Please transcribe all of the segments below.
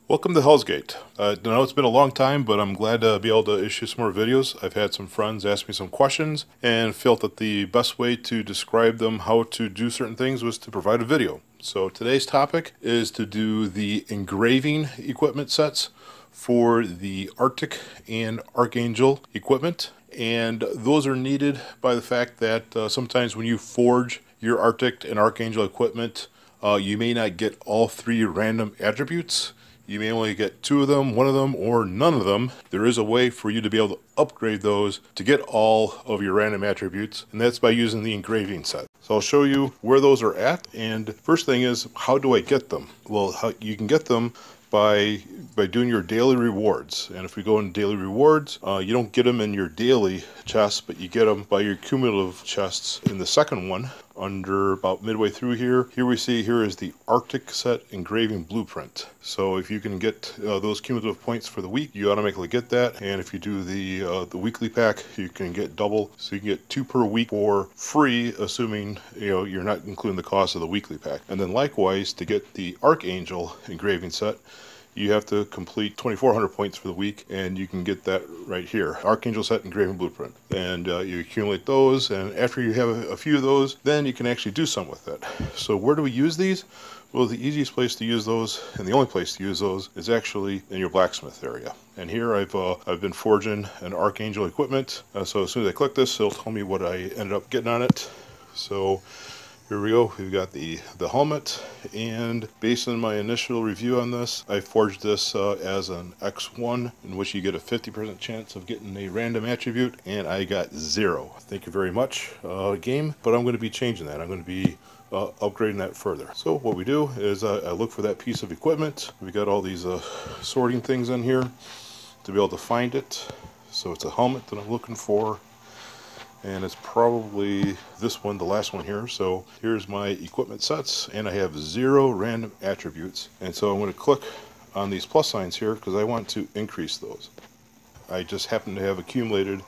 Welcome to Hell's Gate. I know it's been a long time, but I'm glad to be able to issue some more videos. I've had some friends ask me some questions and felt that the best way to describe them how to do certain things was to provide a video. So today's topic is to do the engraving equipment sets for the Arctic and Archangel equipment. And those are needed by the fact that sometimes when you forge your Arctic and Archangel equipment, you may not get all three random attributes. You may only get two of them, one of them, or none of them. There is a way for you to be able to upgrade those to get all of your random attributes, and that's by using the engraving set. So I'll show you where those are at, and first thing is, how do I get them? Well, you can get them by doing your daily rewards. And if we go in daily rewards, you don't get them in your daily chests, but you get them by your cumulative chests in the second one. Under about midway through here we see here is the Arctic set engraving blueprint. So if you can get those cumulative points for the week, you automatically get that. And if you do the weekly pack, you can get double, so you can get 2 per week for free, assuming you're not including the cost of the weekly pack. And then likewise, to get the Archangel engraving set, you have to complete 2,400 points for the week, and you can get that right here, Archangel set engraving blueprint. And you accumulate those, and after you have a few of those, then you can actually do something with it. So where do we use these? Well, the easiest place to use those, and the only place to use those, is actually in your blacksmith area. And here I've been forging an Archangel equipment. So as soon as I click this, it'll tell me what I ended up getting on it. So here we go. We've got the helmet, and based on my initial review on this, I forged this as an X1, in which you get a 50% chance of getting a random attribute, and I got 0. Thank you very much, game, but I'm going to be changing that. I'm going to be upgrading that further. So what we do is I look for that piece of equipment. We got all these sorting things in here to be able to find it. So it's a helmet that I'm looking for, and it's probably this one, the last one here. So here's my equipment sets, and I have 0 random attributes. And so I'm going to click on these plus signs here because I want to increase those. I just happen to have accumulated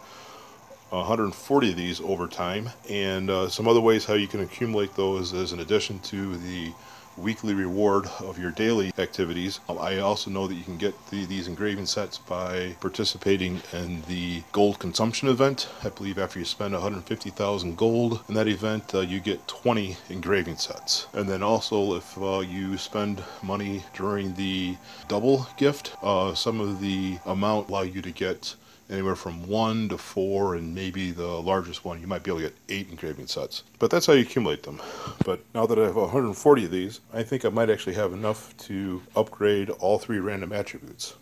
140 of these over time, and some other ways how you can accumulate those is in addition to the weekly reward of your daily activities. I also know that you can get these engraving sets by participating in the gold consumption event. I believe after you spend 150,000 gold in that event, you get 20 engraving sets. And then also if you spend money during the double gift, some of the amount allow you to get anywhere from 1 to 4, and maybe the largest one, you might be able to get 8 engraving sets. But that's how you accumulate them. But now that I have 140 of these, I think I might actually have enough to upgrade all 3 random attributes.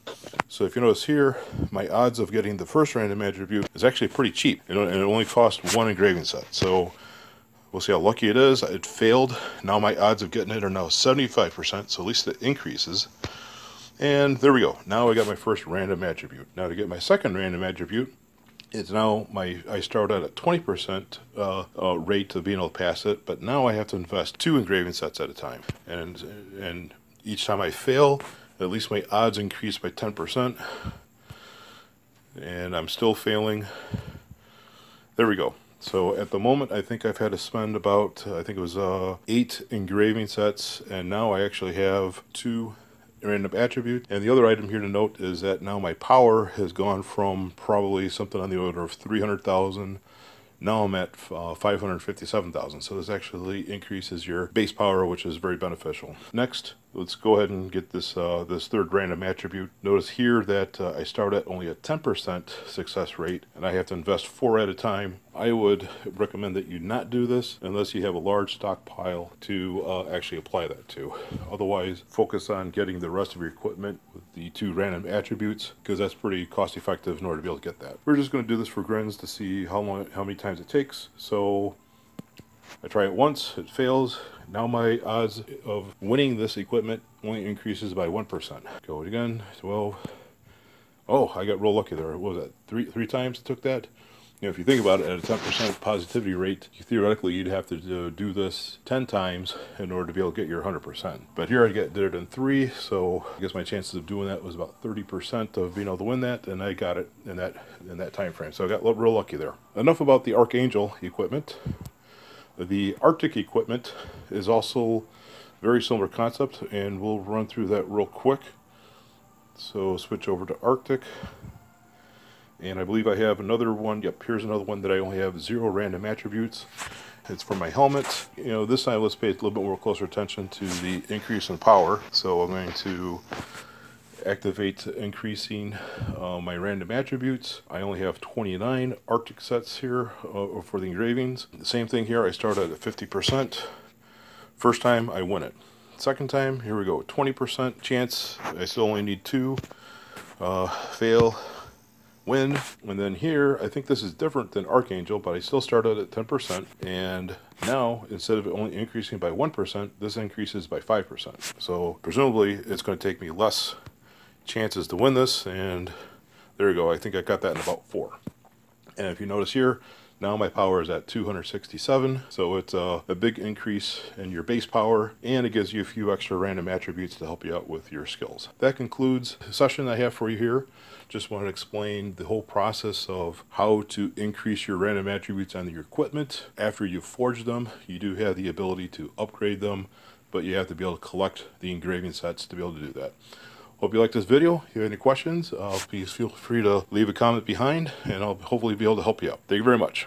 So if you notice here, my odds of getting the first random attribute is actually pretty cheap, and it only costs 1 engraving set. So we'll see how lucky it is. It failed. Now my odds of getting it are now 75%, so at least it increases. And there we go. Now I got my first random attribute. Now to get my second random attribute, it's now I start at a 20% rate of being able to pass it, but now I have to invest 2 engraving sets at a time. And each time I fail, at least my odds increase by 10%. And I'm still failing. There we go. So at the moment, I think I've had to spend about, I think it was 8 engraving sets, and now I actually have 2 random attribute. And the other item here to note is that now my power has gone from probably something on the order of 300,000. Now I'm at 557,000. So this actually increases your base power, which is very beneficial. Next, let's go ahead and get this this third random attribute. Notice here that I start at only a 10% success rate, and I have to invest 4 at a time. I would recommend that you not do this unless you have a large stockpile to actually apply that to. Otherwise, focus on getting the rest of your equipment with the 2 random attributes, because that's pretty cost effective in order to be able to get that. We're just going to do this for grins to see how many times it takes. So I try it once, it fails. Now my odds of winning this equipment only increases by 1%. Go it again, 12. Oh, I got real lucky there. What was that? Three times it took that? If you think about it, at a 10% positivity rate, theoretically you'd have to do this 10 times in order to be able to get your 100%. But here I did it in 3, so I guess my chances of doing that was about 30% of being able to win that, and I got it in that time frame. So I got real lucky there. Enough about the Archangel equipment. The Arctic equipment is also very similar concept, and we'll run through that real quick. So switch over to Arctic. And I believe I have another one. Yep, here's another one that I only have 0 random attributes. It's for my helmet. You know, this time let's pay a little bit more closer attention to the increase in power. So I'm going to activate increasing my random attributes. I only have 29 Arctic sets here for the engravings. The same thing here, I start at 50%. First time, I win it. Second time, here we go, 20% chance. I still only need 2. Fail, win. And then here, I think this is different than Archangel, but I still started at 10%. And now, instead of only increasing by 1%, this increases by 5%. So presumably, it's going to take me less chances to win this, and there you go. I think I got that in about 4. And if you notice here, now my power is at 267, so it's a big increase in your base power, and it gives you a few extra random attributes to help you out with your skills. That concludes the session I have for you here. Just want to explain the whole process of how to increase your random attributes on your equipment. After you forge them, you do have the ability to upgrade them, but you have to be able to collect the engraving sets to be able to do that. Hope you liked this video. If you have any questions, please feel free to leave a comment behind, and I'll hopefully be able to help you out. Thank you very much.